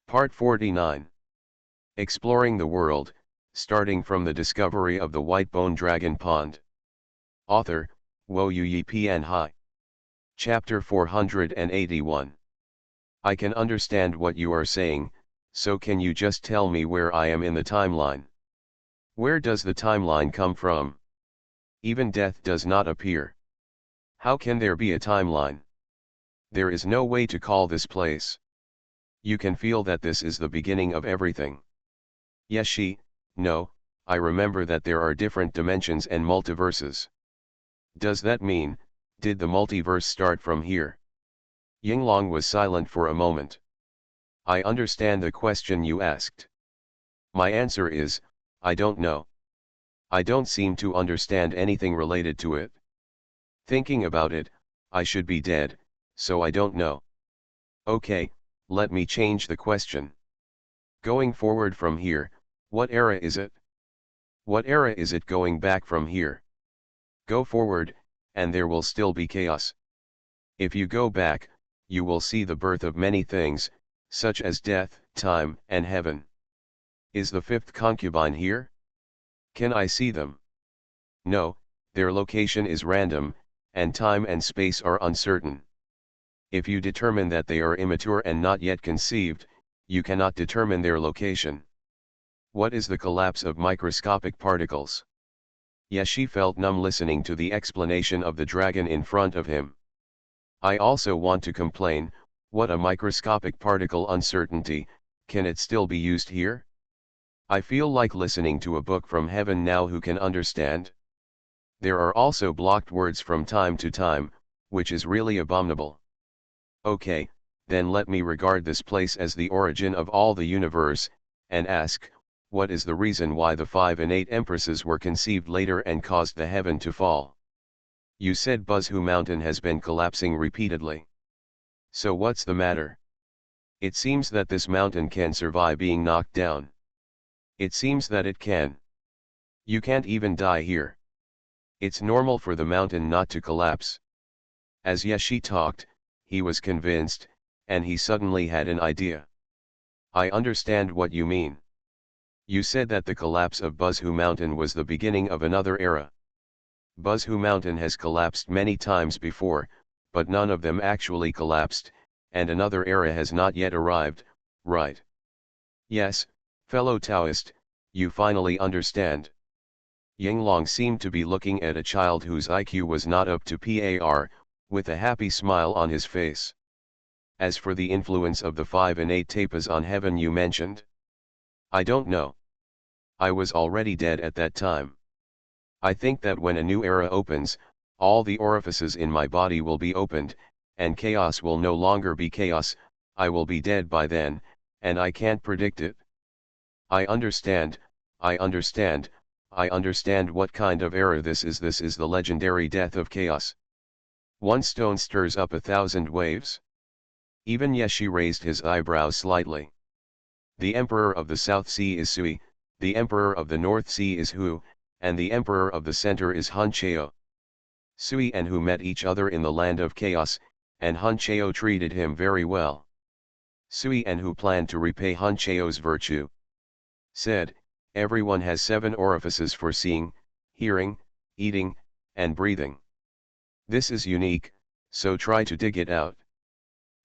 Part 49. Exploring the World, starting from the discovery of the white-bone dragon pond. Author, Wo Yi Pian Hai. Chapter 481. I can understand what you are saying, so can you just tell me where I am in the timeline? Where does the timeline come from? Even death does not appear. How can there be a timeline? There is no way to call this place. You can feel that this is the beginning of everything. Yes, no, I remember that there are different dimensions and multiverses. Does that mean, did the multiverse start from here? Yinglong was silent for a moment. I understand the question you asked. My answer is, I don't know. I don't seem to understand anything related to it. Thinking about it, I should be dead, so I don't know. Okay, let me change the question. Going forward from here, what era is it? What era is it going back from here? Go forward, and there will still be chaos. If you go back, you will see the birth of many things, such as death, time, and heaven. Is the fifth concubine here? Can I see them? No, their location is random, and time and space are uncertain. If you determine that they are immature and not yet conceived, you cannot determine their location. What is the collapse of microscopic particles? Yeshi felt numb listening to the explanation of the dragon in front of him. I also want to complain, what a microscopic particle uncertainty, can it still be used here? I feel like listening to a book from heaven now. Who can understand? There are also blocked words from time to time, which is really abominable. Okay, then let me regard this place as the origin of all the universe, and ask, what is the reason why the 5 innate empresses were conceived later and caused the heaven to fall? You said Buzhu Mountain has been collapsing repeatedly. So what's the matter? It seems that this mountain can survive being knocked down. It seems that it can. You can't even die here. It's normal for the mountain not to collapse. As Yeshi talked, he was convinced, and he suddenly had an idea. I understand what you mean. You said that the collapse of Buzhu Mountain was the beginning of another era. Buzhu Mountain has collapsed many times before, but none of them actually collapsed, and another era has not yet arrived, right? Yes, fellow Taoist, you finally understand. Yinglong seemed to be looking at a child whose IQ was not up to par, with a happy smile on his face. As for the influence of the 5 innate tapas on heaven you mentioned, I don't know. I was already dead at that time. I think that when a new era opens, all the orifices in my body will be opened, and chaos will no longer be chaos. I will be dead by then, and I can't predict it. I understand what kind of era this is. This is the legendary death of chaos. One stone stirs up 1,000 waves. Even Yeshi raised his eyebrows slightly. The emperor of the South Sea is Sui, the emperor of the North Sea is Hu, and the emperor of the center is Hun Cheo. Sui and Hu met each other in the land of chaos, and Hun Cheo treated him very well. Sui and Hu planned to repay Hun Cheo's virtue. Said, everyone has 7 orifices for seeing, hearing, eating, and breathing. This is unique, so try to dig it out.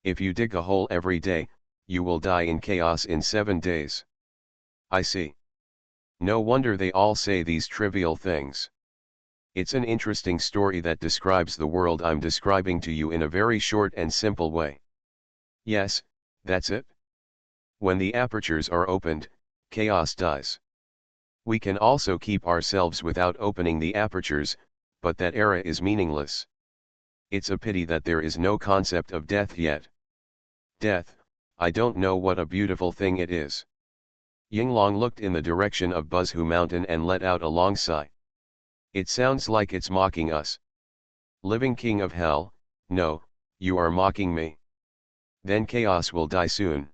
If you dig a hole every day, you will die in chaos in 7 days. I see. No wonder they all say these trivial things. It's an interesting story that describes the world I'm describing to you in a very short and simple way. Yes, that's it. When the apertures are opened, chaos dies. We can also keep ourselves without opening the apertures, but that era is meaningless. It's a pity that there is no concept of death yet. Death, I don't know what a beautiful thing it is. Yinglong looked in the direction of Buzhu Mountain and let out a long sigh. It sounds like it's mocking us. Living king of hell, no, you are mocking me. Then chaos will die soon.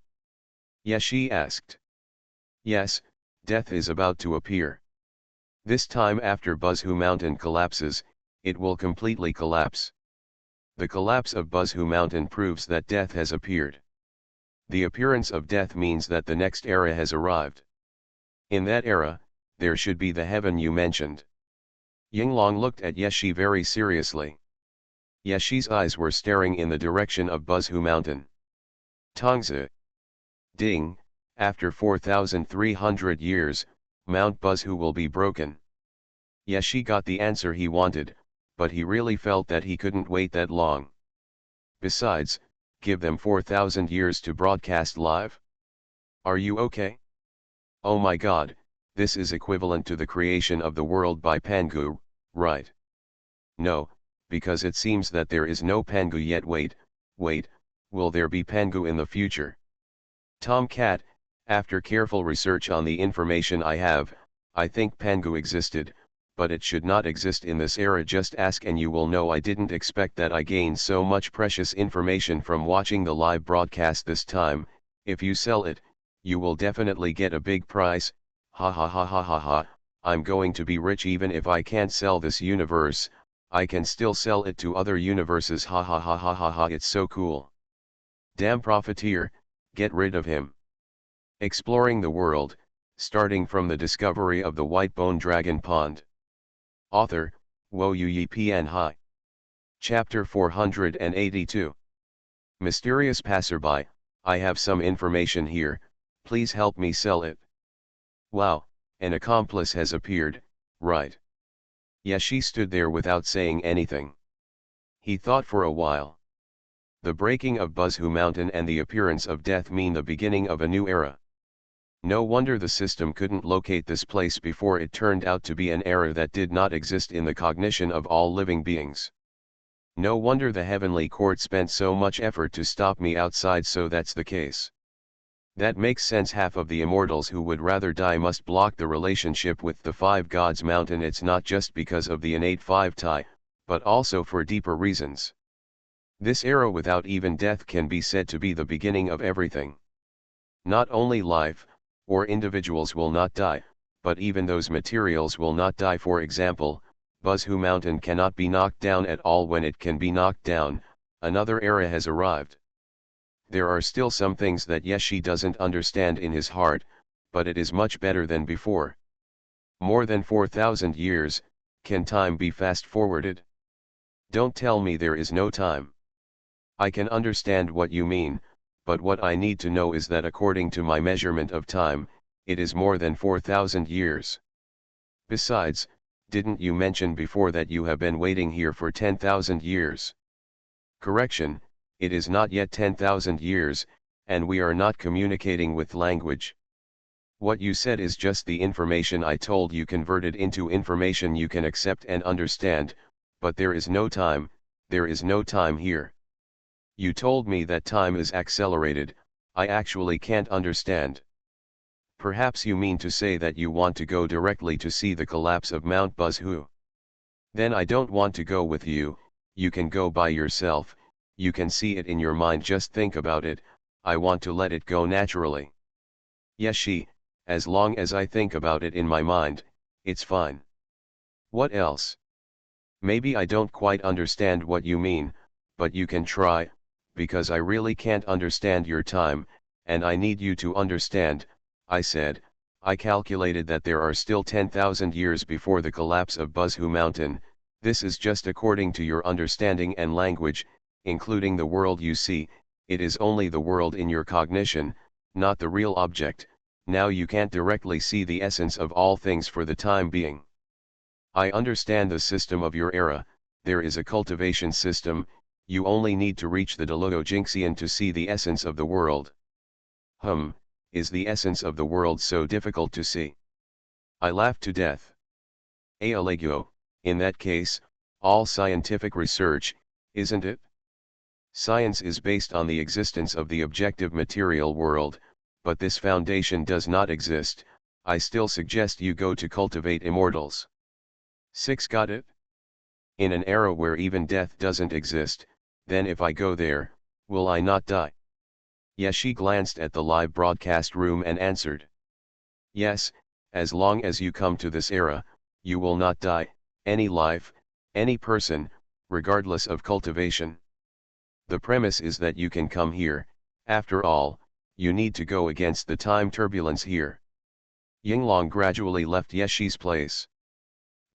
Yeshi asked. Yes, death is about to appear. This time after Buzhu Mountain collapses, it will completely collapse. The collapse of Buzhu Mountain proves that death has appeared. The appearance of death means that the next era has arrived. In that era, there should be the heaven you mentioned. Yinglong looked at Yeshi very seriously. Yeshi's eyes were staring in the direction of Buzhu Mountain. Tongzi. Ding, after 4,300 years, Mount Buzhu will be broken. Yeshi got the answer he wanted, but he really felt that he couldn't wait that long. Besides, give them 4,000 years to broadcast live? Are you okay? Oh my god, this is equivalent to the creation of the world by Pangu, right? No, because it seems that there is no Pangu yet. Wait, will there be Pangu in the future? Tomcat, after careful research on the information I have, I think Pangu existed, but it should not exist in this era. Just ask and you will know. I didn't expect that I gained so much precious information from watching the live broadcast this time. If you sell it, you will definitely get a big price. Ha ha ha ha ha ha, I'm going to be rich. Even if I can't sell this universe, I can still sell it to other universes. Ha ha ha ha ha ha, it's so cool. Damn profiteer, get rid of him. Exploring the world, starting from the discovery of the white bone dragon pond. Author, Wo Yi Pian Hai. Chapter 482. Mysterious passerby, I have some information here, please help me sell it. Wow, an accomplice has appeared, right? Yeshi stood there without saying anything. He thought for a while. The breaking of Buzhu Mountain and the appearance of death mean the beginning of a new era. No wonder the system couldn't locate this place before. It turned out to be an era that did not exist in the cognition of all living beings. No wonder the heavenly court spent so much effort to stop me outside. So that's the case. That makes sense. Half of the immortals who would rather die must block the relationship with the five gods mountain. It's not just because of the innate five tie, but also for deeper reasons. This era without even death can be said to be the beginning of everything. Not only life, or individuals will not die, but even those materials will not die. For example, Buzhu Mountain cannot be knocked down at all. When it can be knocked down, another era has arrived. There are still some things that Yeshi doesn't understand in his heart, but it is much better than before. More than 4,000 years, can time be fast-forwarded? Don't tell me there is no time. I can understand what you mean, but what I need to know is that according to my measurement of time, it is more than 4,000 years. Besides, didn't you mention before that you have been waiting here for 10,000 years? Correction, it is not yet 10,000 years, and we are not communicating with language. What you said is just the information I told you converted into information you can accept and understand, but there is no time here. You told me that time is accelerated. I actually can't understand. Perhaps you mean to say that you want to go directly to see the collapse of Mount Buzhu. Then I don't want to go with you. You can go by yourself, you can see it in your mind. Just think about it. I want to let it go naturally. Yeshi, as long as I think about it in my mind, it's fine. What else? Maybe I don't quite understand what you mean, but you can try, because I really can't understand your time, and I need you to understand. I said, I calculated that there are still 10,000 years before the collapse of Buzhu Mountain. This is just according to your understanding and language, including the world you see. It is only the world in your cognition, not the real object. Now you can't directly see the essence of all things for the time being. I understand the system of your era. There is a cultivation system. You only need to reach the Deluo Jinxian to see the essence of the world. Is the essence of the world so difficult to see? I laughed to death. Alegio, in that case, all scientific research, isn't it? Science is based on the existence of the objective material world, but this foundation does not exist. I still suggest you go to cultivate immortals. 6. Got it? In an era where even death doesn't exist, then if I go there, will I not die? Yeshi glanced at the live broadcast room and answered. Yes, as long as you come to this era, you will not die. Any life, any person, regardless of cultivation. The premise is that you can come here. After all, You need to go against the time turbulence here. Yinglong gradually left Yeshi's place.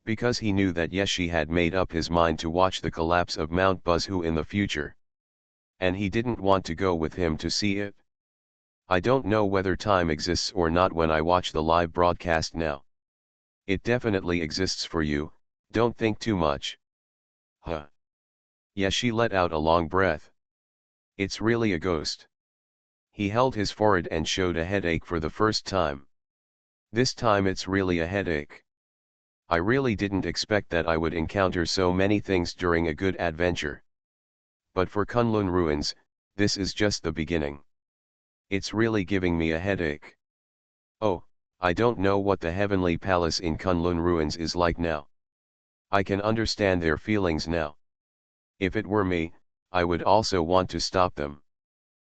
Because he knew that Yeshi had made up his mind to watch the collapse of Mount Buzhu in the future. And he didn't want to go with him to see it. I don't know whether time exists or not when I watch the live broadcast now. It definitely exists for you, don't think too much. Huh. Yeshi let out a long breath. It's really a ghost. He held his forehead and showed a headache for the first time. This time it's really a headache. I really didn't expect that I would encounter so many things during a good adventure. But for Kunlun Ruins, this is just the beginning. It's really giving me a headache. Oh, I don't know what the heavenly palace in Kunlun Ruins is like now. I can understand their feelings now. If it were me, I would also want to stop them.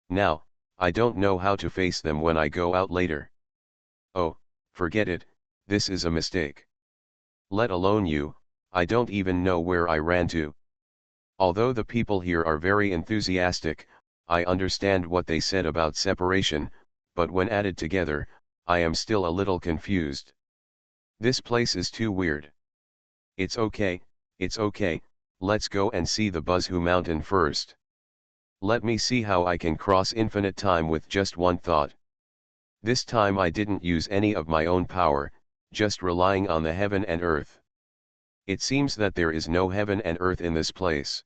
Now, I don't know how to face them when I go out later. Oh, forget it, this is a mistake. Let alone you, I don't even know where I ran to. Although the people here are very enthusiastic, I understand what they said about separation, but when added together, I am still a little confused. This place is too weird. It's okay, let's go and see the Buzhu mountain first. Let me see how I can cross infinite time with just one thought. This time I didn't use any of my own power, just relying on the heaven and earth. It seems that there is no heaven and earth in this place.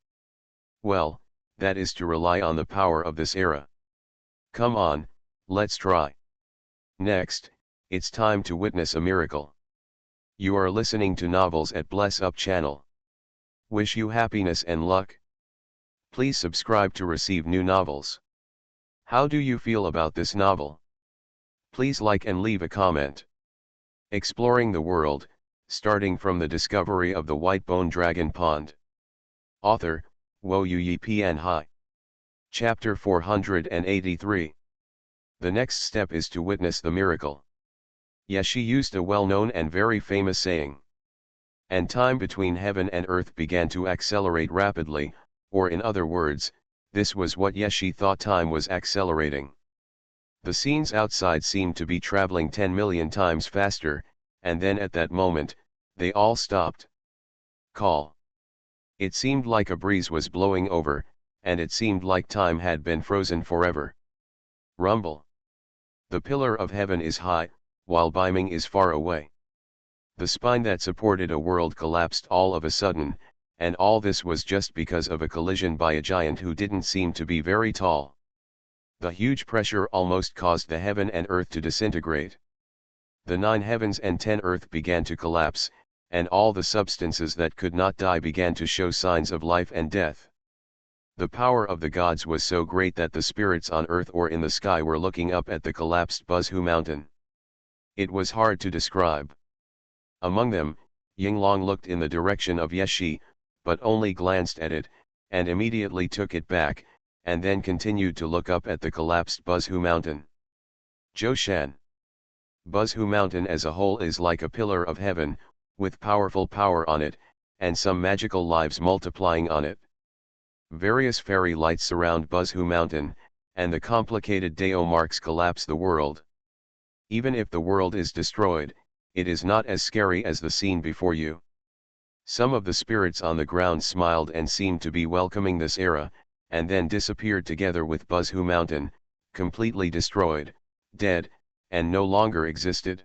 Well, that is to rely on the power of this era. Come on, let's try. Next, it's time to witness a miracle. You are listening to Novels at Bless Up channel. Wish you happiness and luck. Please subscribe to receive new novels. How do you feel about this novel? Please like and leave a comment. Exploring the world, starting from the discovery of the white bone dragon pond. Author, Xuanhuan Pian Hai. Chapter 483. The next step is to witness the miracle. Yeshi used a well-known and very famous saying. And time between heaven and earth began to accelerate rapidly, or in other words, this was what Yeshi thought time was accelerating. The scenes outside seemed to be traveling 10 million times faster, and then at that moment, they all stopped. Call. It seemed like a breeze was blowing over, and it seemed like time had been frozen forever. Rumble. The pillar of heaven is high, while Biming is far away. The spine that supported a world collapsed all of a sudden, and all this was just because of a collision by a giant who didn't seem to be very tall. The huge pressure almost caused the heaven and earth to disintegrate. The 9 heavens and 10 earth began to collapse, and all the substances that could not die began to show signs of life and death. The power of the gods was so great that the spirits on earth or in the sky were looking up at the collapsed Buzhu mountain. It was hard to describe. Among them, Yinglong looked in the direction of Yeshi, but only glanced at it, and immediately took it back, and then continued to look up at the collapsed Buzhu mountain. Zhoushan. Buzhu mountain as a whole is like a pillar of heaven, with powerful power on it, and some magical lives multiplying on it. Various fairy lights surround Buzhu mountain, and the complicated Dao marks collapse the world. Even if the world is destroyed, it is not as scary as the scene before you. Some of the spirits on the ground smiled and seemed to be welcoming this era, and then disappeared together with Buzhu mountain, completely destroyed, dead, and no longer existed.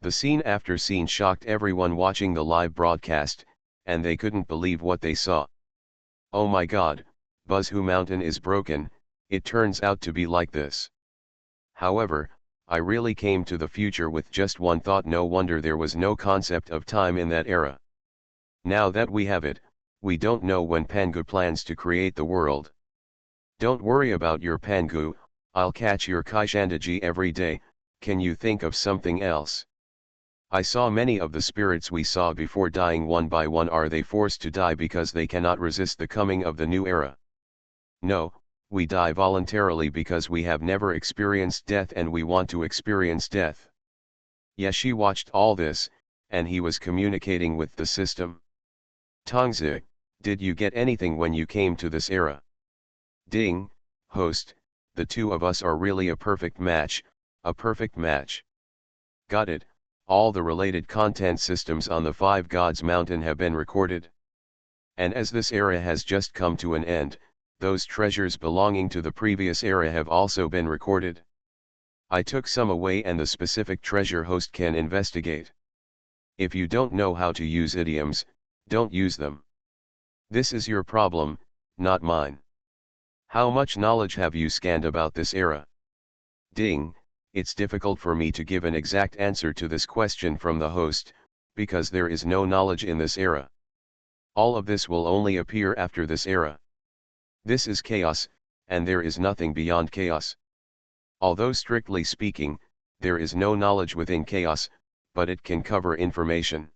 The scene after scene shocked everyone watching the live broadcast, and they couldn't believe what they saw. Oh my God, Buzhu mountain is broken, it turns out to be like this. However, I really came to the future with just one thought. No wonder there was no concept of time in that era. Now that we have it, we don't know when Pangu plans to create the world. Don't worry about your Pangu, I'll catch your Kaishandaji every day. Can you think of something else? I saw many of the spirits we saw before dying one by one. Are they forced to die because they cannot resist the coming of the new era? No, we die voluntarily because we have never experienced death and we want to experience death. Yeshi watched all this, and he was communicating with the system. Tongzi, did you get anything when you came to this era? Ding, host, the two of us are really a perfect match, a perfect match. Got it, all the related content systems on the Five Gods Mountain have been recorded. And as this era has just come to an end, those treasures belonging to the previous era have also been recorded. I took some away and the specific treasure host can investigate. If you don't know how to use idioms, don't use them. This is your problem, not mine. How much knowledge have you scanned about this era? Ding, it's difficult for me to give an exact answer to this question from the host, because there is no knowledge in this era. All of this will only appear after this era. This is chaos, and there is nothing beyond chaos. Although strictly speaking, there is no knowledge within chaos, but it can cover information.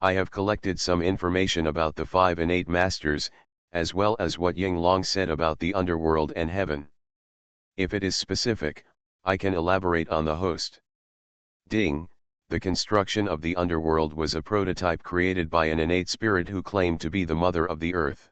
I have collected some information about the five innate masters, as well as what Ying Long said about the underworld and heaven. If it is specific, I can elaborate on the host. Ding, the construction of the underworld was a prototype created by an innate spirit who claimed to be the mother of the earth.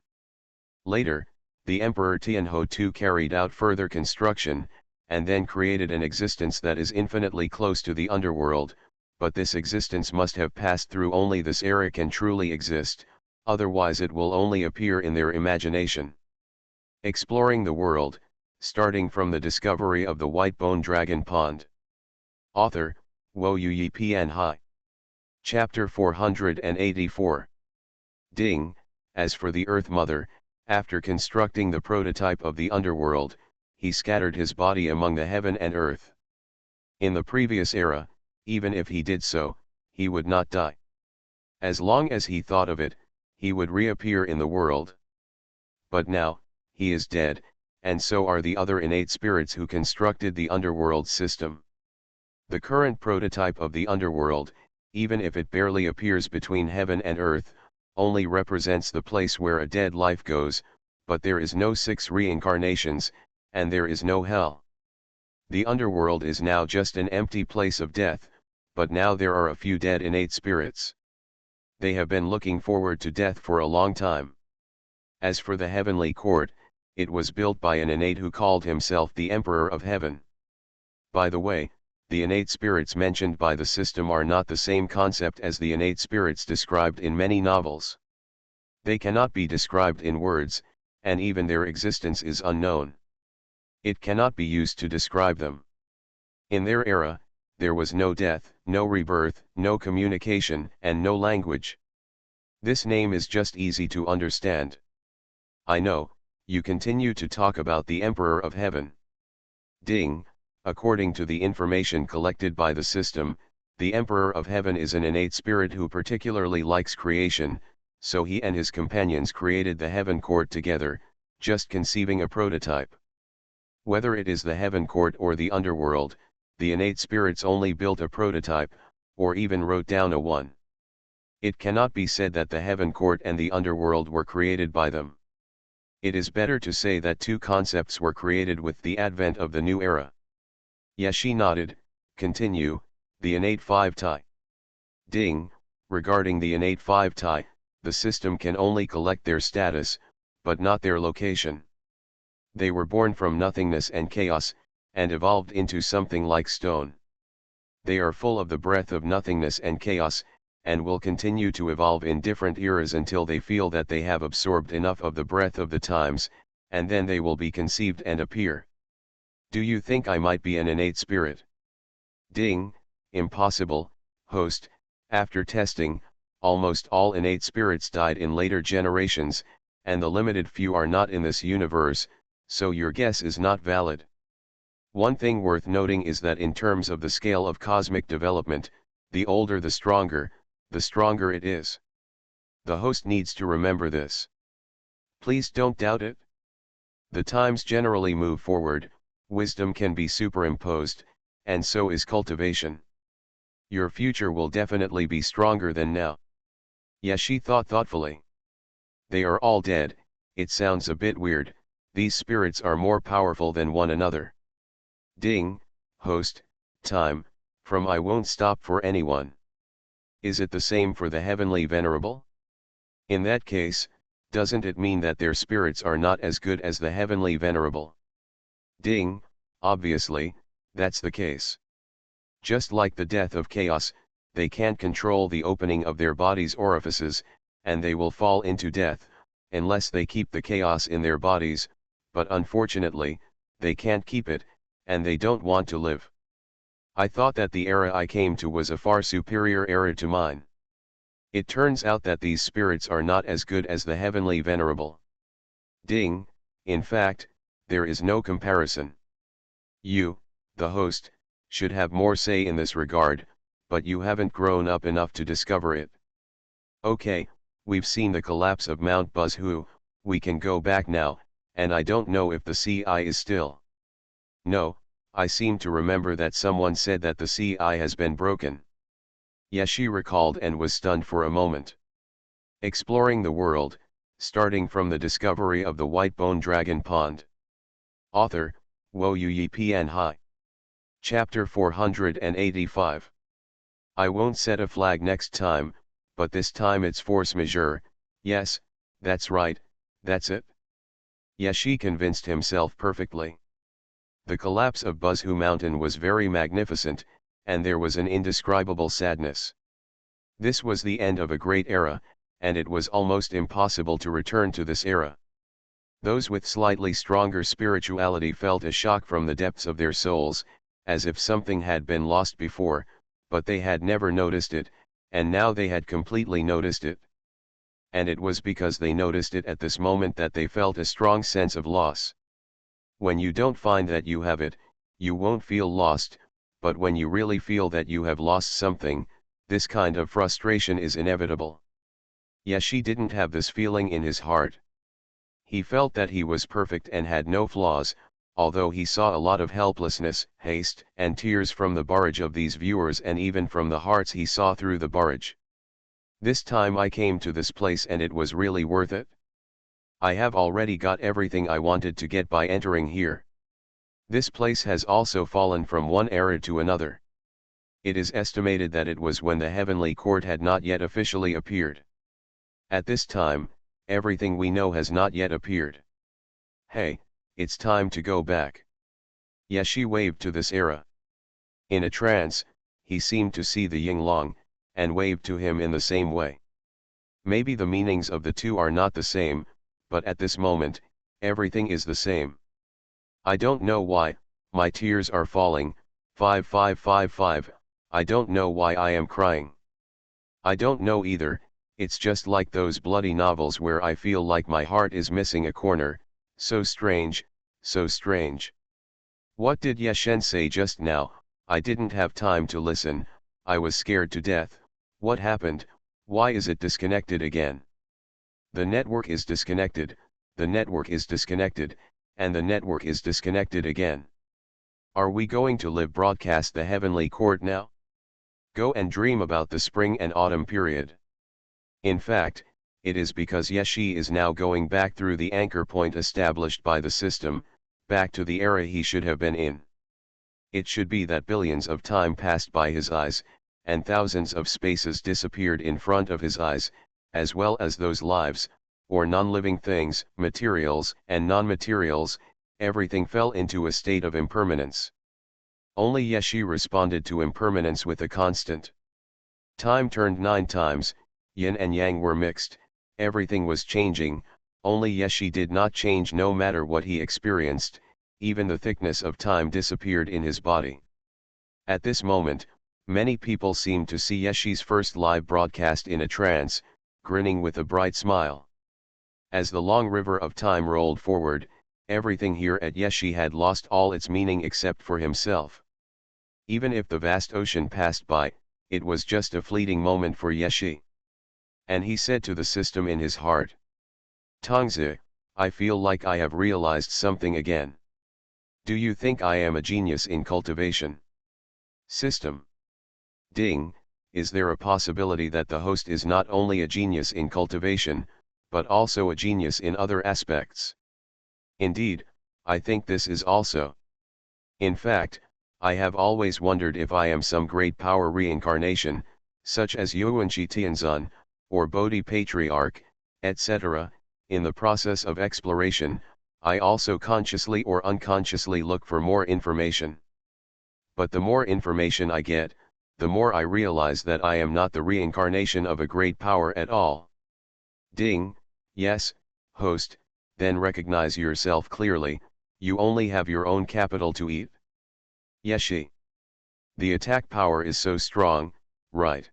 Later, the Emperor Tianhou II carried out further construction, and then created an existence that is infinitely close to the underworld, but this existence must have passed through only this era can truly exist, otherwise it will only appear in their imagination. Exploring the world, starting from the discovery of the White Bone Dragon Pond. Author, Wo Yuyi Pian Hai. Chapter 484. Ding, as for the Earth Mother, after constructing the prototype of the underworld, he scattered his body among the heaven and earth. In the previous era, even if he did so, he would not die. As long as he thought of it, he would reappear in the world. But now, he is dead, and so are the other innate spirits who constructed the underworld system. The current prototype of the underworld, even if it barely appears between heaven and earth, only represents the place where a dead life goes, but there is no 6 reincarnations, and there is no hell. The underworld is now just an empty place of death, but now there are a few dead innate spirits. They have been looking forward to death for a long time. As for the heavenly court, it was built by an innate who called himself the Emperor of Heaven. By the way, the innate spirits mentioned by the system are not the same concept as the innate spirits described in many novels. They cannot be described in words, and even their existence is unknown. It cannot be used to describe them. In their era, there was no death, no rebirth, no communication, and no language. This name is just easy to understand. I know, you continue to talk about the Emperor of Heaven. Ding, according to the information collected by the system, the Emperor of Heaven is an innate spirit who particularly likes creation, so he and his companions created the Heaven Court together, just conceiving a prototype. Whether it is the Heaven Court or the underworld, the innate spirits only built a prototype, or even wrote down a one. It cannot be said that the Heaven Court and the underworld were created by them. It is better to say that two concepts were created with the advent of the new era. Yashi nodded. Continue, the innate 5 Tai. Ding, regarding the innate 5 Tai, the system can only collect their status, but not their location. They were born from nothingness and chaos, and evolved into something like stone. They are full of the breath of nothingness and chaos, and will continue to evolve in different eras until they feel that they have absorbed enough of the breath of the times, and then they will be conceived and appear. Do you think I might be an innate spirit? Ding, impossible, host. After testing, almost all innate spirits died in later generations, and the limited few are not in this universe, so your guess is not valid. One thing worth noting is that in terms of the scale of cosmic development, the older the stronger it is. The host needs to remember this. Please don't doubt it. The times generally move forward, wisdom can be superimposed, and so is cultivation. Your future will definitely be stronger than now. Yashi thought thoughtfully. They are all dead. It sounds a bit weird. These spirits are more powerful than one another. Ding, host, time, from I won't stop for anyone. Is it the same for the heavenly venerable? In that case, doesn't it mean that their spirits are not as good as the heavenly venerable? Ding, obviously, that's the case. Just like the death of chaos, they can't control the opening of their body's orifices, and they will fall into death, unless they keep the chaos in their bodies, but unfortunately, they can't keep it, and they don't want to live. I thought that the era I came to was a far superior era to mine. It turns out that these spirits are not as good as the heavenly venerable. Ding, in fact, there is no comparison. You, the host, should have more say in this regard, but you haven't grown up enough to discover it. Okay, we've seen the collapse of Mount Buzhu, we can go back now, and I don't know if the CI is still. No, I seem to remember that someone said that the CI has been broken. Yes, she recalled and was stunned for a moment. Exploring the world, starting from the discovery of the White Bone Dragon Pond. Author, Wo Yi Pian Hai. Chapter 485. I won't set a flag next time, but this time it's force majeure. Yes, that's right, that's it. Yes, she convinced himself perfectly. The collapse of Buzhu Mountain was very magnificent, and there was an indescribable sadness. This was the end of a great era, and it was almost impossible to return to this era. Those with slightly stronger spirituality felt a shock from the depths of their souls, as if something had been lost before, but they had never noticed it, and now they had completely noticed it. And it was because they noticed it at this moment that they felt a strong sense of loss. When you don't find that you have it, you won't feel lost, but when you really feel that you have lost something, this kind of frustration is inevitable. Yes, she didn't have this feeling in his heart. He felt that he was perfect and had no flaws, although he saw a lot of helplessness, haste, and tears from the barrage of these viewers and even from the hearts he saw through the barrage. This time I came to this place and it was really worth it. I have already got everything I wanted to get by entering here. This place has also fallen from one era to another. It is estimated that it was when the heavenly court had not yet officially appeared. At this time, everything we know has not yet appeared. Hey, it's time to go back. Yes, she waved to this era. In a trance, he seemed to see the Yinglong, and waved to him in the same way. Maybe the meanings of the two are not the same, but at this moment, everything is the same. I don't know why, my tears are falling, 5555, I don't know why I am crying. I don't know either, it's just like those bloody novels where I feel like my heart is missing a corner, so strange, so strange. What did Yeshen say just now? I didn't have time to listen, I was scared to death. What happened? Why is it disconnected again? The network is disconnected, the network is disconnected, and the network is disconnected again. Are we going to live broadcast the heavenly court now? Go and dream about the spring and autumn period. In fact, it is because Yeshi is now going back through the anchor point established by the system, back to the era he should have been in. It should be that billions of time passed by his eyes, and thousands of spaces disappeared in front of his eyes, as well as those lives, or non-living things, materials and non-materials, everything fell into a state of impermanence. Only Yeshi responded to impermanence with a constant. Time turned 9 times, yin and yang were mixed, everything was changing, only Yeshi did not change no matter what he experienced, even the thickness of time disappeared in his body. At this moment, many people seemed to see Yeshi's first live broadcast in a trance, grinning with a bright smile. As the long river of time rolled forward, everything here at Yeshi had lost all its meaning except for himself. Even if the vast ocean passed by, it was just a fleeting moment for Yeshi. And he said to the system in his heart, Tongzi, I feel like I have realized something again. Do you think I am a genius in cultivation? System. Ding, is there a possibility that the host is not only a genius in cultivation, but also a genius in other aspects? Indeed, I think this is also. In fact, I have always wondered if I am some great power reincarnation, such as Yuanqi Tianzan, or Bodhi Patriarch, etc., in the process of exploration. I also consciously or unconsciously look for more information. But the more information I get, the more I realize that I am not the reincarnation of a great power at all. Ding, yes, host, then recognize yourself clearly, you only have your own capital to eat. Yeshi. The attack power is so strong, right?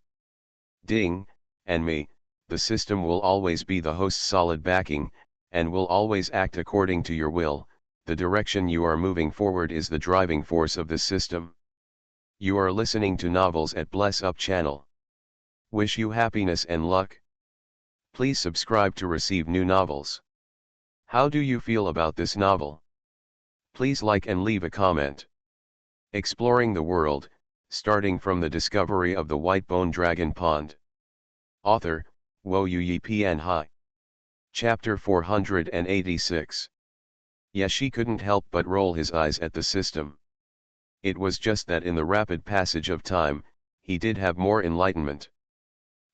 Ding, and me, the system will always be the host's solid backing, and will always act according to your will. The direction you are moving forward is the driving force of the system. You are listening to novels at Bless Up channel. Wish you happiness and luck. Please subscribe to receive new novels. How do you feel about this novel? Please like and leave a comment. Exploring the world, starting from the discovery of the white bone dragon pond. Author, Xuanhuan Hai. Chapter 486. Yeshi couldn't help but roll his eyes at the system. It was just that in the rapid passage of time, he did have more enlightenment.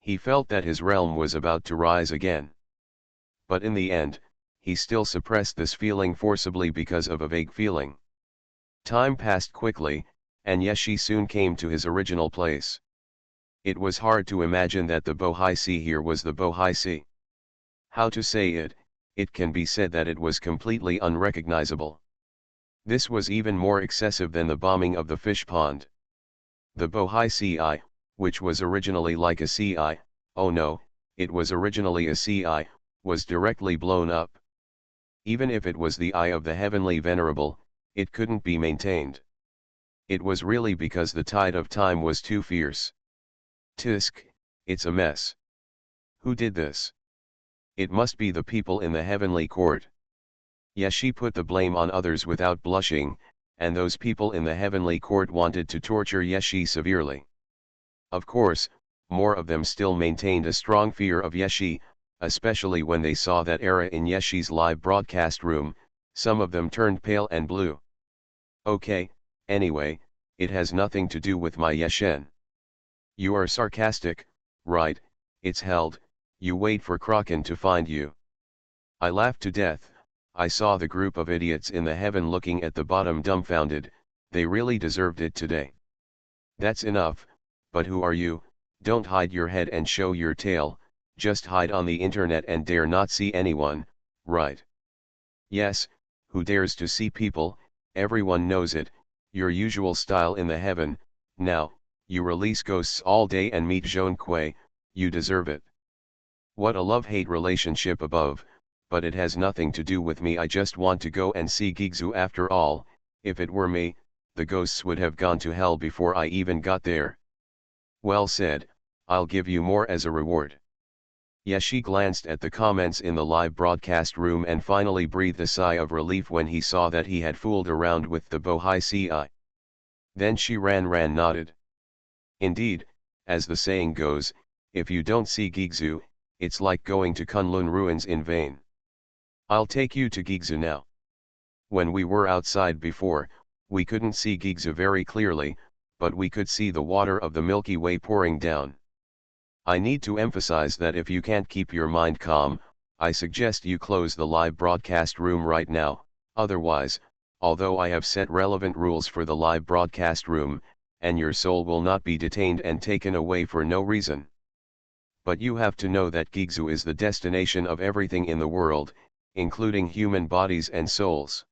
He felt that his realm was about to rise again. But in the end, he still suppressed this feeling forcibly because of a vague feeling. Time passed quickly, and Yeshi soon came to his original place. It was hard to imagine that the Bohai Sea here was the Bohai Sea. How to say it, it can be said that it was completely unrecognizable. This was even more excessive than the bombing of the fish pond. The Bohai Sea, which was originally like a sea, oh no, it was originally a sea, was directly blown up. Even if it was the eye of the heavenly venerable, it couldn't be maintained. It was really because the tide of time was too fierce. Tisk, it's a mess. Who did this? It must be the people in the heavenly court. Yeshi put the blame on others without blushing, and those people in the heavenly court wanted to torture Yeshi severely. Of course, more of them still maintained a strong fear of Yeshi, especially when they saw that era in Yeshi's live broadcast room. Some of them turned pale and blue. Okay, anyway, it has nothing to do with my Yeshen. You are sarcastic, right? It's held, you wait for Kraken to find you. I laughed to death. I saw the group of idiots in the heaven looking at the bottom dumbfounded. They really deserved it today. That's enough, but who are you? Don't hide your head and show your tail, just hide on the internet and dare not see anyone, right? Yes, who dares to see people? Everyone knows it, your usual style in the heaven. Now, you release ghosts all day and meet Zhong Kui, you deserve it. What a love-hate relationship above, but it has nothing to do with me. I just want to go and see Gigzu after all. If it were me, the ghosts would have gone to hell before I even got there. Well said, I'll give you more as a reward. Yeshi glanced at the comments in the live broadcast room and finally breathed a sigh of relief when he saw that he had fooled around with the Bohai Sea. Then she nodded. Indeed, as the saying goes, if you don't see Gigzu, it's like going to Kunlun ruins in vain. I'll take you to Gigzu now. When we were outside before, we couldn't see Gigzu very clearly, but we could see the water of the Milky Way pouring down. I need to emphasize that if you can't keep your mind calm, I suggest you close the live broadcast room right now. Otherwise, although I have set relevant rules for the live broadcast room, and your soul will not be detained and taken away for no reason. But you have to know that Gigzu is the destination of everything in the world, including human bodies and souls.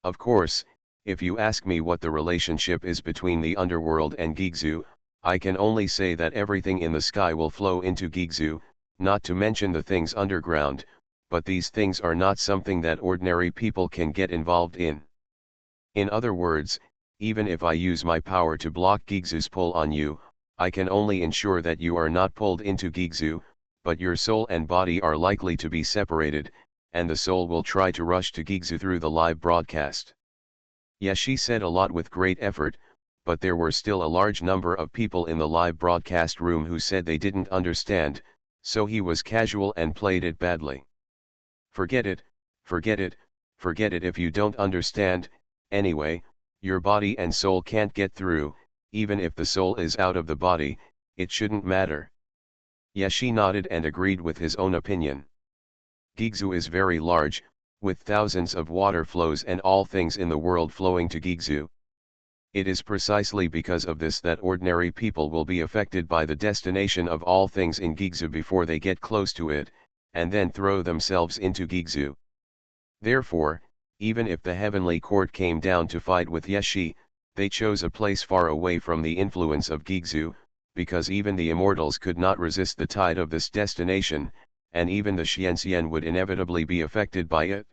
Of course, if you ask me what the relationship is between the underworld and Gigzu, I can only say that everything in the sky will flow into Gigzu, not to mention the things underground, but these things are not something that ordinary people can get involved in. In other words, even if I use my power to block Gigzu's pull on you, I can only ensure that you are not pulled into Gigzu, but your soul and body are likely to be separated, and the soul will try to rush to Gigzu through the live broadcast. Yeshi said a lot with great effort, but there were still a large number of people in the live broadcast room who said they didn't understand, so he was casual and played it badly. Forget it, forget it, forget it if you don't understand. Anyway, your body and soul can't get through. Even if the soul is out of the body, it shouldn't matter. Yeshi nodded and agreed with his own opinion. Gigzu is very large, with thousands of water flows and all things in the world flowing to Gigzu. It is precisely because of this that ordinary people will be affected by the destination of all things in Gigzu before they get close to it, and then throw themselves into Gigzu. Therefore, even if the heavenly court came down to fight with Yeshi, they chose a place far away from the influence of Gigzu, because even the immortals could not resist the tide of this destination, and even the Xianxian would inevitably be affected by it.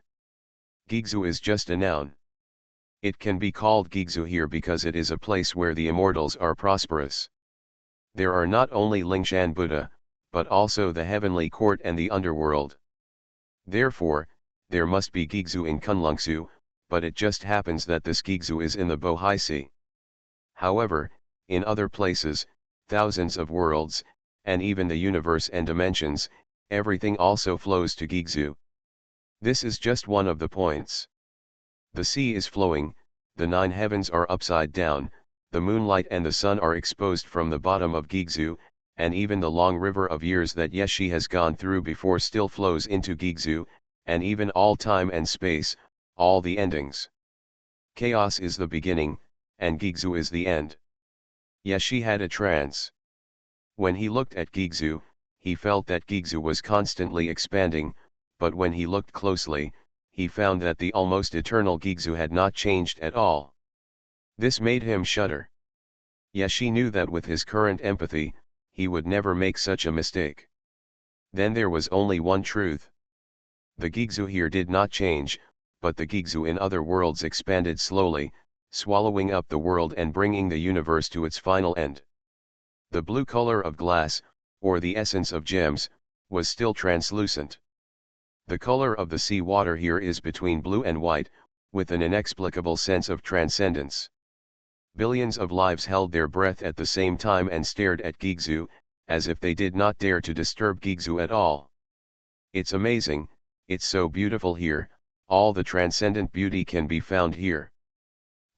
Gigzu is just a noun. It can be called Gigzu here because it is a place where the immortals are prosperous. There are not only Lingshan Buddha, but also the heavenly court and the underworld. Therefore, there must be Gigzu in Kunlungsu, but it just happens that this Gigzu is in the Bohai Sea. However, in other places, thousands of worlds, and even the universe and dimensions, everything also flows to Gigzu. This is just one of the points. The sea is flowing, the 9 heavens are upside down, the moonlight and the sun are exposed from the bottom of Gigzu, and even the long river of years that Yeshi has gone through before still flows into Gigzu, and even all time and space, all the endings. Chaos is the beginning, and Gigzu is the end. Yeshi had a trance. When he looked at Gigzu, he felt that Gigzu was constantly expanding, but when he looked closely, he found that the almost eternal Gigzu had not changed at all. This made him shudder. Yeshi knew that with his current empathy, he would never make such a mistake. Then there was only one truth. The Gigzu here did not change, but the Gigzu in other worlds expanded slowly, swallowing up the world and bringing the universe to its final end. The blue color of glass, or the essence of gems, was still translucent. The color of the sea water here is between blue and white, with an inexplicable sense of transcendence. Billions of lives held their breath at the same time and stared at Gigzu, as if they did not dare to disturb Gigzu at all. It's amazing, it's so beautiful here, all the transcendent beauty can be found here.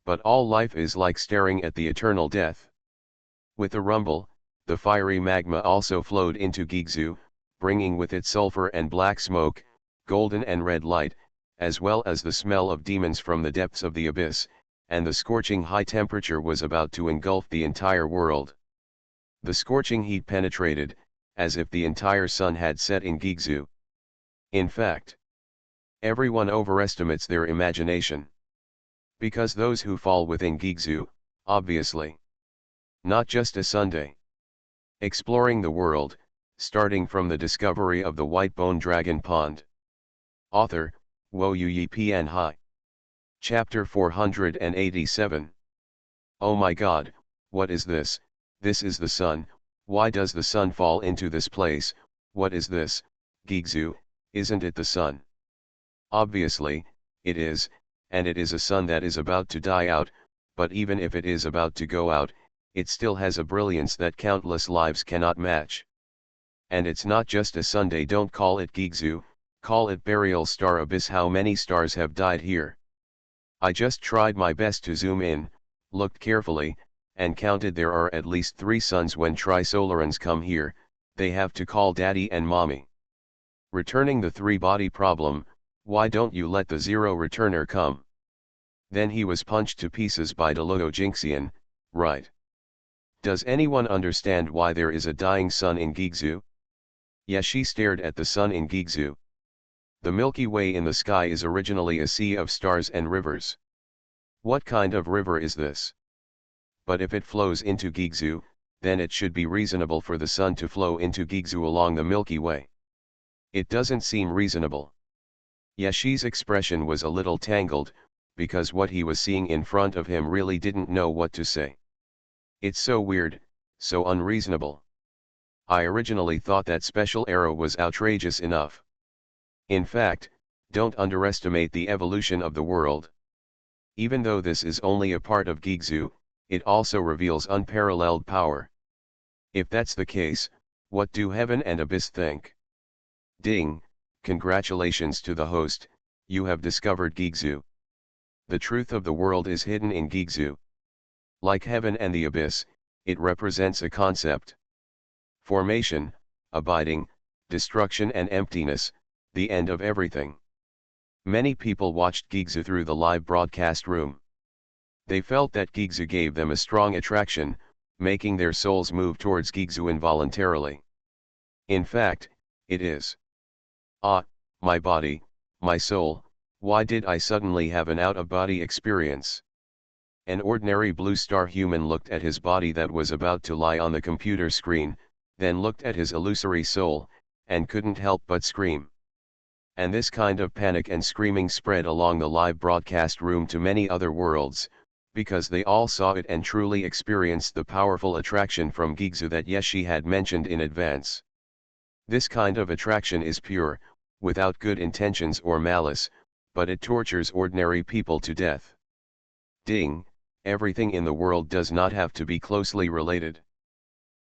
But all life is like staring at the eternal death. With a rumble, the fiery magma also flowed into Gigzu, bringing with it sulfur and black smoke, golden and red light, as well as the smell of demons from the depths of the abyss, and the scorching high temperature was about to engulf the entire world. The scorching heat penetrated, as if the entire sun had set in Gigzu. In fact, everyone overestimates their imagination. Because those who fall within Gigzu, obviously. Not just a Sunday. Exploring the world, starting from the discovery of the white bone dragon pond. Author, Xuanhuan Pian Hai. Chapter 487. Oh my God, what is this? This is the sun. Why does the sun fall into this place? What is this? Gigzu, isn't it the sun? Obviously, it is, and it is a sun that is about to die out, but even if it is about to go out, it still has a brilliance that countless lives cannot match. And it's not just a Sunday, don't call it Gigzu, call it burial star abyss. How many stars have died here? I just tried my best to zoom in, looked carefully, and counted there are at least 3 suns. When Trisolarans come here, they have to call daddy and mommy. Returning the 3-body problem, why don't you let the 0 returner come? Then he was punched to pieces by Deluo Jinxian, right? Does anyone understand why there is a dying sun in Gigzu? Yeshi stared at the sun in Gigzu. The Milky Way in the sky is originally a sea of stars and rivers. What kind of river is this? But if it flows into Gigzu, then it should be reasonable for the sun to flow into Gigzu along the Milky Way. It doesn't seem reasonable. Yeshi's expression was a little tangled, because what he was seeing in front of him really didn't know what to say. It's so weird, so unreasonable. I originally thought that special arrow was outrageous enough. In fact, don't underestimate the evolution of the world. Even though this is only a part of Gigzu, it also reveals unparalleled power. If that's the case, what do heaven and abyss think? Ding, congratulations to the host, you have discovered Gigzu. The truth of the world is hidden in Gigzu. Like heaven and the abyss, it represents a concept. Formation, abiding, destruction and emptiness, the end of everything. Many people watched Gigzu through the live broadcast room. They felt that Gigzu gave them a strong attraction, making their souls move towards Gigzu involuntarily. In fact, it is. Ah, my body, my soul, why did I suddenly have an out-of-body experience? An ordinary blue star human looked at his body that was about to lie on the computer screen, then looked at his illusory soul, and couldn't help but scream. And this kind of panic and screaming spread along the live broadcast room to many other worlds, because they all saw it and truly experienced the powerful attraction from Gigzu that Yeshi had mentioned in advance. This kind of attraction is pure, without good intentions or malice, but it tortures ordinary people to death. Ding, everything in the world does not have to be closely related.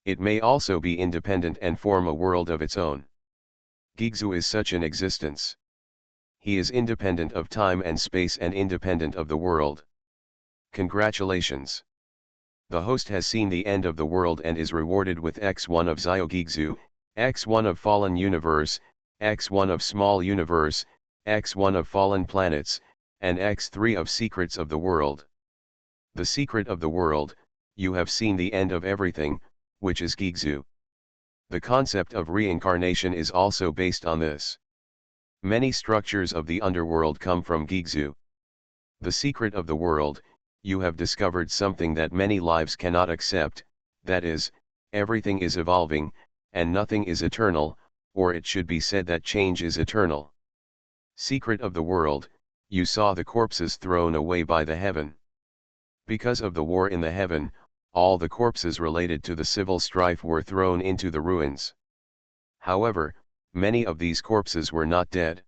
It may also be independent and form a world of its own. Gigzu is such an existence. He is independent of time and space and independent of the world. Congratulations! The host has seen the end of the world and is rewarded with X1 of Zio Gigzu, X1 of Fallen Universe, X1 of Small Universe, X1 of Fallen Planets, and X3 of Secrets of the World. The secret of the world, you have seen the end of everything, which is Gigzu. The concept of reincarnation is also based on this. Many structures of the underworld come from Gigzu. The secret of the world, you have discovered something that many lives cannot accept, that is, everything is evolving, and nothing is eternal, or it should be said that change is eternal. Secret of the world, you saw the corpses thrown away by the heaven. Because of the war in the heaven, all the corpses related to the civil strife were thrown into the ruins. However, many of these corpses were not dead.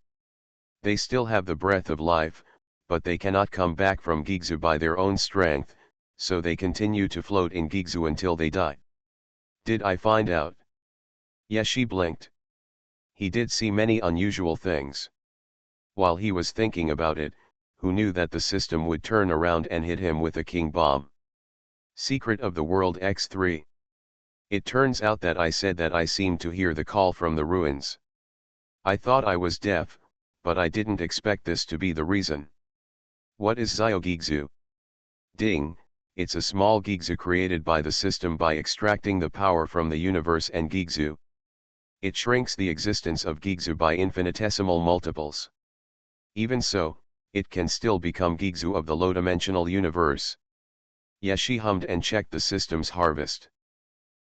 They still have the breath of life, but they cannot come back from Gigzu by their own strength, so they continue to float in Gigzu until they die. Did I find out? Yeshi blinked. He did see many unusual things. While he was thinking about it, who knew that the system would turn around and hit him with a king bomb? Secret of the World X3. It turns out that I said that I seemed to hear the call from the ruins. I thought I was deaf, but I didn't expect this to be the reason. What is Zio Gigzu? Ding, it's a small Gigzu created by the system by extracting the power from the universe and Gigzu. It shrinks the existence of Gigzu by infinitesimal multiples. Even so, it can still become Gigzu of the low-dimensional universe. Yeshi hummed and checked the system's harvest.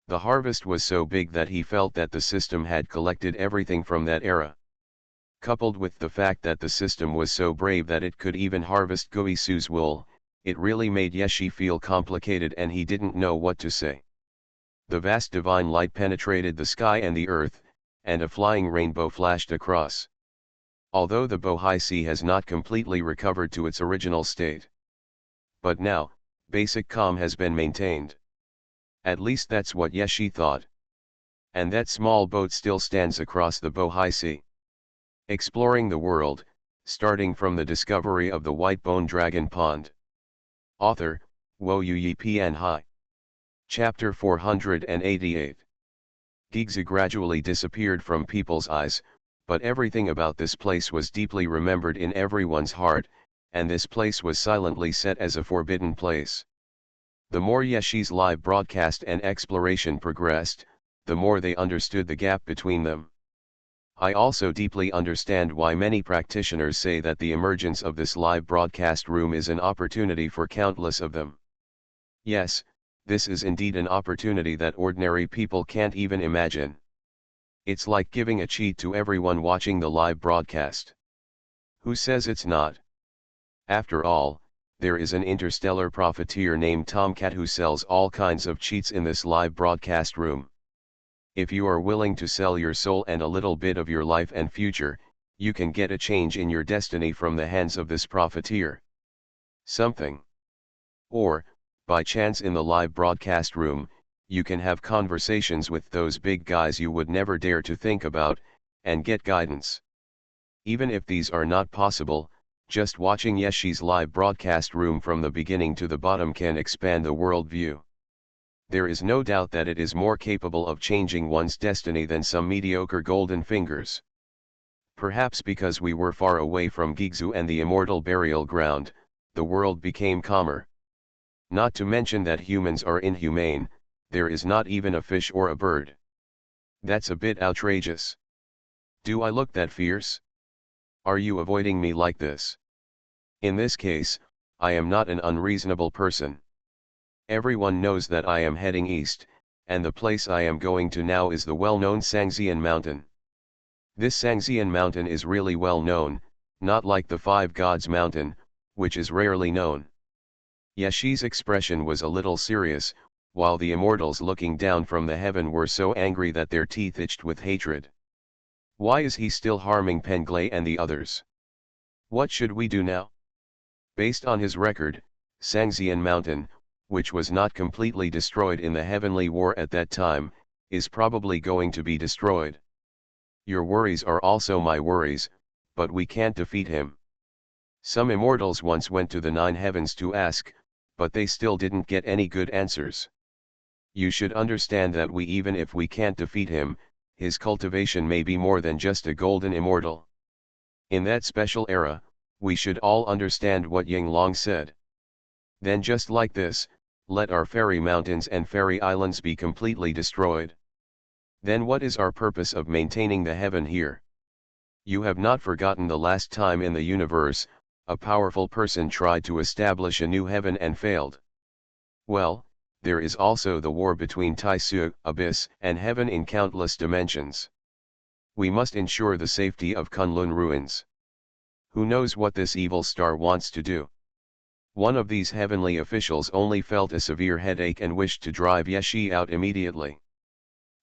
The harvest was so big that he felt that the system had collected everything from that era. Coupled with the fact that the system was so brave that it could even harvest Guisu's wool, it really made Yeshi feel complicated and he didn't know what to say. The vast divine light penetrated the sky and the earth, and a flying rainbow flashed across. Although the Bohai Sea has not completely recovered to its original state. But now, basic calm has been maintained. At least that's what Yeshi thought. And that small boat still stands across the Bohai Sea. Exploring the world, starting from the discovery of the white bone dragon pond. Author, Xuanhuan Pian Hai. Chapter 488. Gigzu gradually disappeared from people's eyes, but everything about this place was deeply remembered in everyone's heart, and this place was silently set as a forbidden place. The more Yeshi's live broadcast and exploration progressed, the more they understood the gap between them. I also deeply understand why many practitioners say that the emergence of this live broadcast room is an opportunity for countless of them. Yes, this is indeed an opportunity that ordinary people can't even imagine. It's like giving a cheat to everyone watching the live broadcast. Who says it's not? After all, there is an interstellar profiteer named Tomcat who sells all kinds of cheats in this live broadcast room. If you are willing to sell your soul and a little bit of your life and future, you can get a change in your destiny from the hands of this profiteer. Something. Or, by chance in the live broadcast room, you can have conversations with those big guys you would never dare to think about, and get guidance. Even if these are not possible, just watching Yeshi's live broadcast room from the beginning to the bottom can expand the worldview. There is no doubt that it is more capable of changing one's destiny than some mediocre golden fingers. Perhaps because we were far away from Gigzu and the immortal burial ground, the world became calmer. Not to mention that humans are inhumane, there is not even a fish or a bird. That's a bit outrageous. Do I look that fierce? Are you avoiding me like this? In this case, I am not an unreasonable person. Everyone knows that I am heading east, and the place I am going to now is the well-known Sangxian Mountain. This Sangxian Mountain is really well known, not like the Five Gods Mountain, which is rarely known. Yeshi's expression was a little serious, while the immortals looking down from the heaven were so angry that their teeth itched with hatred. Why is he still harming Penglai and the others? What should we do now? Based on his record, Sangxian Mountain, which was not completely destroyed in the Heavenly War at that time, is probably going to be destroyed. Your worries are also my worries, but we can't defeat him. Some immortals once went to the Nine Heavens to ask, but they still didn't get any good answers. You should understand that even if we can't defeat him, his cultivation may be more than just a golden immortal. In that special era, we should all understand what Ying Long said. Then just like this, let our fairy mountains and fairy islands be completely destroyed. Then what is our purpose of maintaining the heaven here? You have not forgotten the last time in the universe, a powerful person tried to establish a new heaven and failed. Well, there is also the war between Taisu, abyss, and heaven in countless dimensions. We must ensure the safety of Kunlun ruins. Who knows what this evil star wants to do? One of these heavenly officials only felt a severe headache and wished to drive Yeshi out immediately.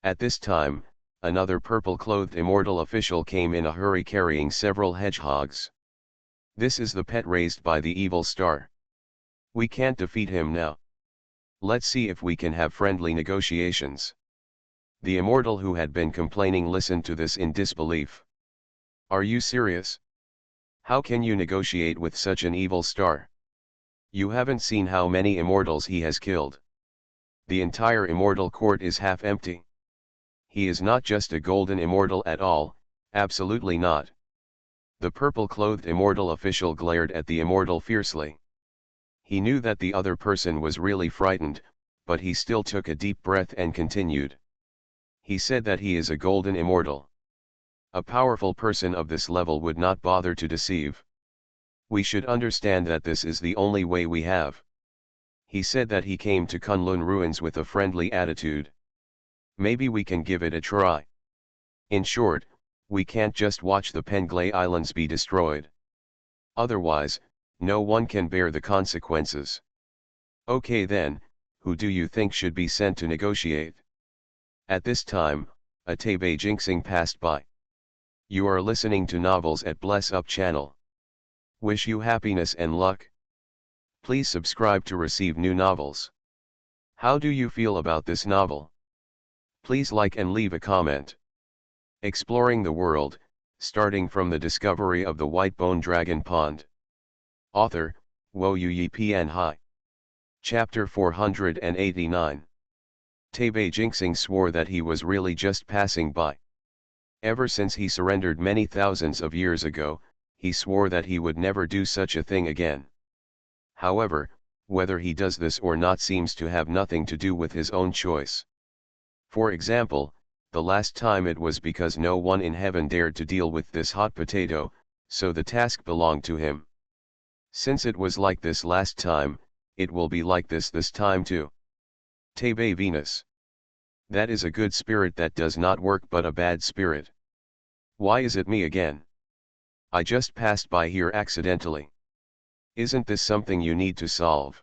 At this time, another purple-clothed immortal official came in a hurry carrying several hedgehogs. This is the pet raised by the evil star. We can't defeat him now. Let's see if we can have friendly negotiations. The immortal who had been complaining listened to this in disbelief. Are you serious? How can you negotiate with such an evil star? You haven't seen how many immortals he has killed. The entire immortal court is half empty. He is not just a golden immortal at all, absolutely not. The purple-clothed immortal official glared at the immortal fiercely. He knew that the other person was really frightened, but he still took a deep breath and continued. He said that he is a golden immortal. A powerful person of this level would not bother to deceive. We should understand that this is the only way we have. He said that he came to Kunlun ruins with a friendly attitude. Maybe we can give it a try. In short, we can't just watch the Penglai Islands be destroyed. Otherwise, no one can bear the consequences. Okay then, who do you think should be sent to negotiate? At this time, a Tebe jinxing passed by. You are listening to Novels at Bless Up channel. Wish you happiness and luck. Please subscribe to receive new novels. How do you feel about this novel? Please like and leave a comment. Exploring the world, starting from the discovery of the white bone dragon pond. Author, Wo Yu Pian Hai. Chapter 489. Tebe Jinxing swore that he was really just passing by. Ever since he surrendered many thousands of years ago, he swore that he would never do such a thing again. However, whether he does this or not seems to have nothing to do with his own choice. For example, the last time it was because no one in heaven dared to deal with this hot potato, so the task belonged to him. Since it was like this last time, it will be like this time too. Tebe Venus. That is a good spirit that does not work but a bad spirit. Why is it me again? I just passed by here accidentally. Isn't this something you need to solve?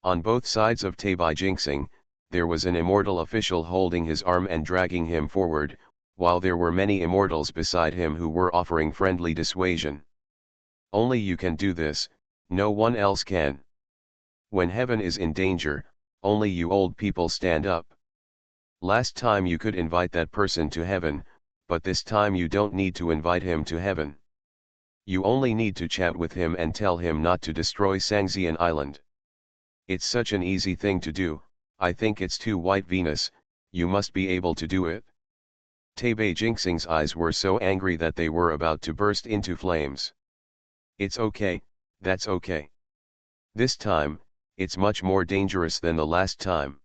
On both sides of Tebe Jinxing, there was an immortal official holding his arm and dragging him forward, while there were many immortals beside him who were offering friendly dissuasion. Only you can do this, no one else can. When heaven is in danger, only you old people stand up. Last time you could invite that person to heaven, but this time you don't need to invite him to heaven. You only need to chat with him and tell him not to destroy Sangxian Island. It's such an easy thing to do, I think it's too White Venus, you must be able to do it. Taibei Jingxing's eyes were so angry that they were about to burst into flames. It's okay, that's okay. This time, it's much more dangerous than the last time.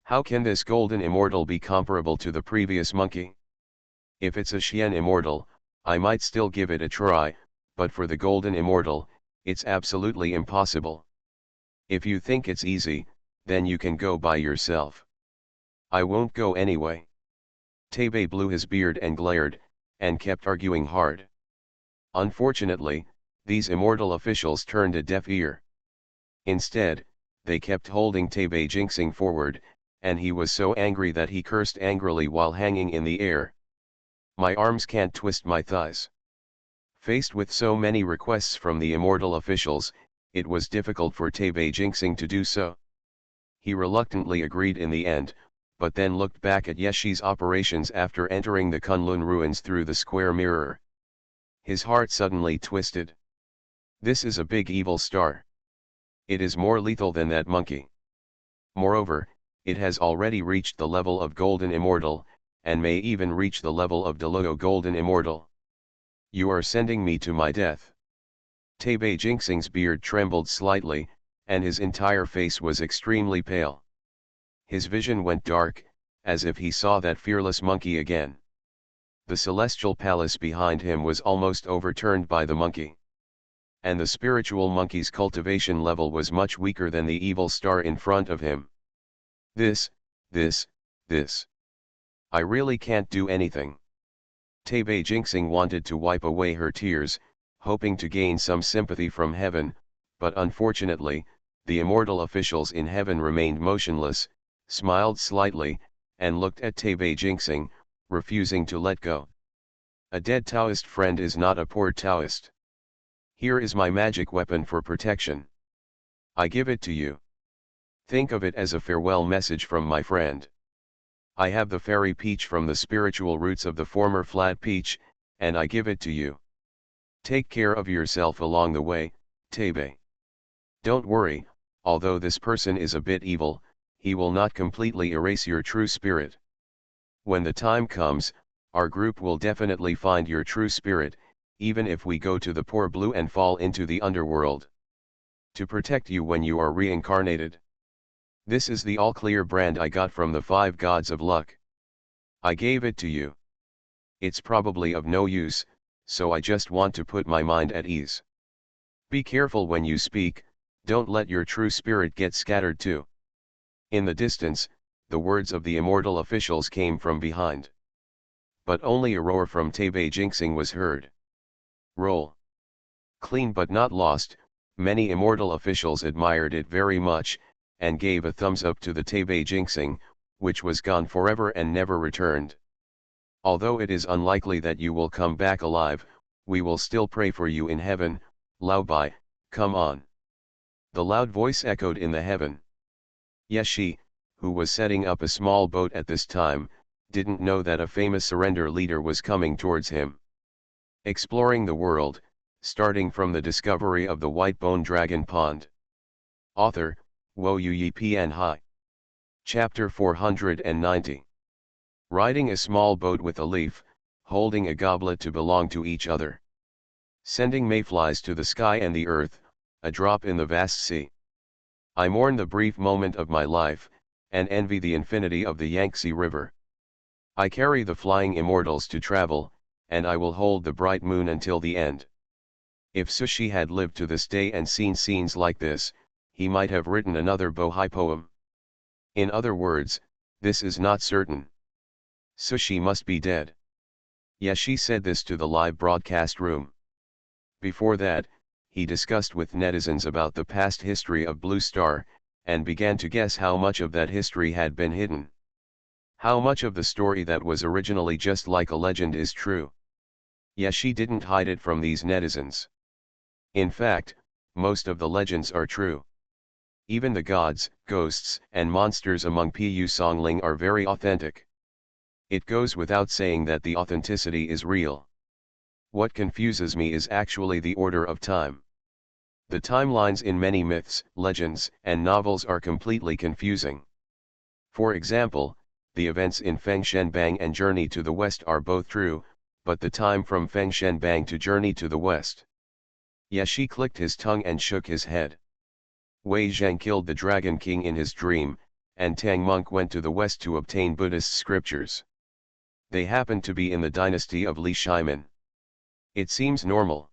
How can this golden immortal be comparable to the previous monkey? If it's a Xian immortal, I might still give it a try, but for the golden immortal, it's absolutely impossible. If you think it's easy, then you can go by yourself. I won't go anyway. Taibei blew his beard and glared, and kept arguing hard. Unfortunately, these immortal officials turned a deaf ear. Instead, they kept holding Taibei Jingxing forward, and he was so angry that he cursed angrily while hanging in the air. My arms can't twist my thighs. Faced with so many requests from the immortal officials, it was difficult for Taibei Jingxing to do so. He reluctantly agreed in the end, but then looked back at Yeshi's operations after entering the Kunlun ruins through the square mirror. His heart suddenly twisted. This is a big evil star. It is more lethal than that monkey. Moreover, it has already reached the level of Golden Immortal, and may even reach the level of Deluo Golden Immortal. You are sending me to my death. Taibei Jingxing's beard trembled slightly, and his entire face was extremely pale. His vision went dark, as if he saw that fearless monkey again. The celestial palace behind him was almost overturned by the monkey. And the spiritual monkey's cultivation level was much weaker than the evil star in front of him. This. I really can't do anything. Taibei Jingxing wanted to wipe away her tears, hoping to gain some sympathy from heaven, but unfortunately, the immortal officials in heaven remained motionless, smiled slightly, and looked at Taibei Jingxing, refusing to let go. A dead Taoist friend is not a poor Taoist. Here is my magic weapon for protection. I give it to you. Think of it as a farewell message from my friend. I have the fairy peach from the spiritual roots of the former flat peach, and I give it to you. Take care of yourself along the way, Taibei. Don't worry, although this person is a bit evil, he will not completely erase your true spirit. When the time comes, our group will definitely find your true spirit, even if we go to the poor blue and fall into the underworld. To protect you when you are reincarnated. This is the all-clear brand I got from the 5 gods of luck. I gave it to you. It's probably of no use, so I just want to put my mind at ease. Be careful when you speak, don't let your true spirit get scattered too. In the distance, the words of the immortal officials came from behind. But only a roar from Taibei Jingxing was heard. Roll. Clean but not lost, many immortal officials admired it very much, and gave a thumbs up to the Taibei Jingxing, which was gone forever and never returned. Although it is unlikely that you will come back alive, we will still pray for you in heaven. Lao Bai, come on. The loud voice echoed in the heaven. Yeshi, who was setting up a small boat at this time, didn't know that a famous surrender leader was coming towards him. Exploring the world, starting from the discovery of the white bone dragon pond. Author, Wo Yu Pian Hai. Chapter 490. Riding a small boat with a leaf, holding a goblet to belong to each other. Sending mayflies to the sky and the earth, a drop in the vast sea. I mourn the brief moment of my life, and envy the infinity of the Yangtze River. I carry the flying immortals to travel, and I will hold the bright moon until the end. If Sushi had lived to this day and seen scenes like this, he might have written another Bohai poem. In other words, this is not certain. Sushi must be dead. Yeshi said this to the live broadcast room. Before that, he discussed with netizens about the past history of Blue Star, and began to guess how much of that history had been hidden. How much of the story that was originally just like a legend is true. Yeshi didn't hide it from these netizens. In fact, most of the legends are true. Even the gods, ghosts, and monsters among Pu Songling are very authentic. It goes without saying that the authenticity is real. What confuses me is actually the order of time. The timelines in many myths, legends, and novels are completely confusing. For example, the events in Fengshenbang and Journey to the West are both true, but the time from Fengshenbang to Journey to the West. Yeshi clicked his tongue and shook his head. Wei Zheng killed the Dragon King in his dream, and Tang Monk went to the west to obtain Buddhist scriptures. They happened to be in the dynasty of Li Shimin. It seems normal.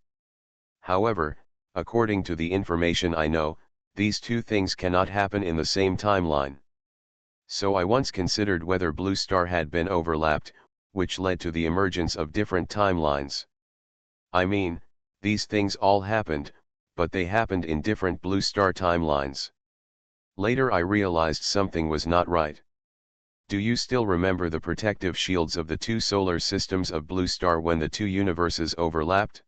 However, according to the information I know, these two things cannot happen in the same timeline. So I once considered whether Blue Star had been overlapped, which led to the emergence of different timelines. I mean, these things all happened, but they happened in different Blue Star timelines. Later I realized something was not right. Do you still remember the protective shields of the two solar systems of Blue Star when the two universes overlapped?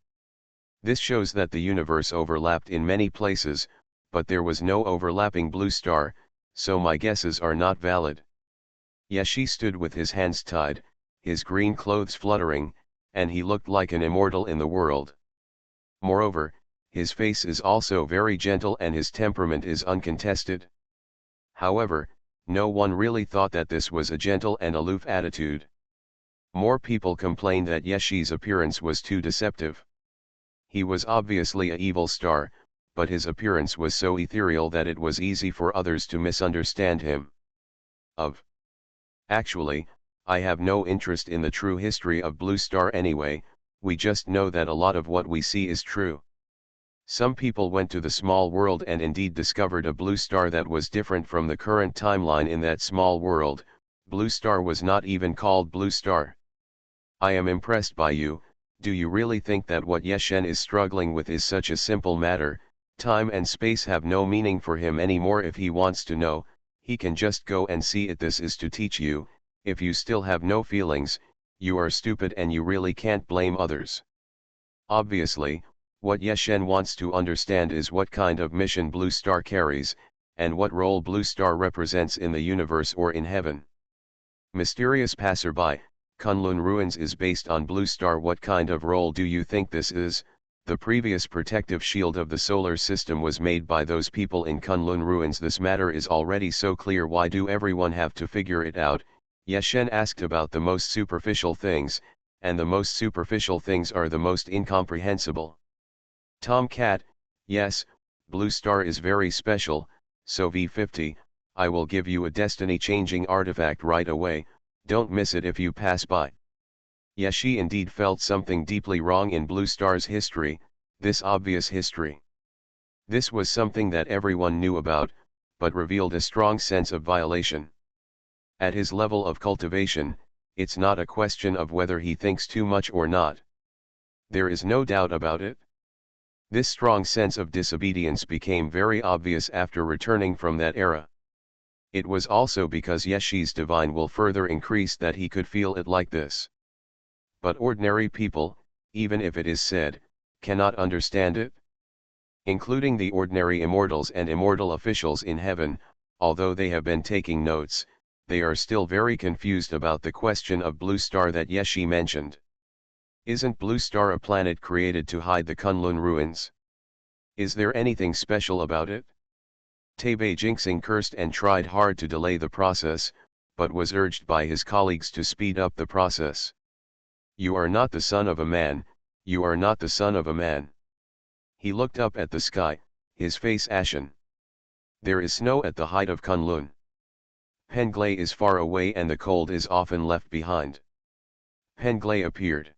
This shows that the universe overlapped in many places, but there was no overlapping Blue Star, so my guesses are not valid. Yeshi stood with his hands tied, his green clothes fluttering, and he looked like an immortal in the world. Moreover, his face is also very gentle and his temperament is uncontested. However, no one really thought that this was a gentle and aloof attitude. More people complained that Yeshi's appearance was too deceptive. He was obviously an evil star, but his appearance was so ethereal that it was easy for others to misunderstand him. Actually, I have no interest in the true history of Blue Star anyway, we just know that a lot of what we see is true. Some people went to the small world and indeed discovered a Blue Star that was different from the current timeline in that small world. Blue Star was not even called Blue Star. I am impressed by you. Do you really think that what Yeshen is struggling with is such a simple matter? Time and space have no meaning for him anymore. If he wants to know, he can just go and see it. This is to teach you. If you still have no feelings, you are stupid and you really can't blame others. Obviously, what Yeshen wants to understand is what kind of mission Blue Star carries, and what role Blue Star represents in the universe or in heaven. Mysterious passerby, Kunlun Ruins is based on Blue Star. What kind of role do you think this is? The previous protective shield of the solar system was made by those people in Kunlun Ruins. This matter is already so clear. Why do everyone have to figure it out? Yeshen asked about the most superficial things, and the most superficial things are the most incomprehensible. Tomcat, yes, Blue Star is very special, so V50, I will give you a destiny-changing artifact right away, don't miss it if you pass by. Yeshi indeed felt something deeply wrong in Blue Star's history, this obvious history. This was something that everyone knew about, but revealed a strong sense of violation. At his level of cultivation, it's not a question of whether he thinks too much or not. There is no doubt about it. This strong sense of disobedience became very obvious after returning from that era. It was also because Yeshi's divine will further increased that he could feel it like this. But ordinary people, even if it is said, cannot understand it. Including the ordinary immortals and immortal officials in heaven, although they have been taking notes, they are still very confused about the question of Blue Star that Yeshi mentioned. Isn't Blue Star a planet created to hide the Kunlun ruins? Is there anything special about it? Taibei Jinxing cursed and tried hard to delay the process, but was urged by his colleagues to speed up the process. You are not the son of a man, you are not the son of a man. He looked up at the sky, his face ashen. There is snow at the height of Kunlun. Penglai is far away and the cold is often left behind. Penglai appeared.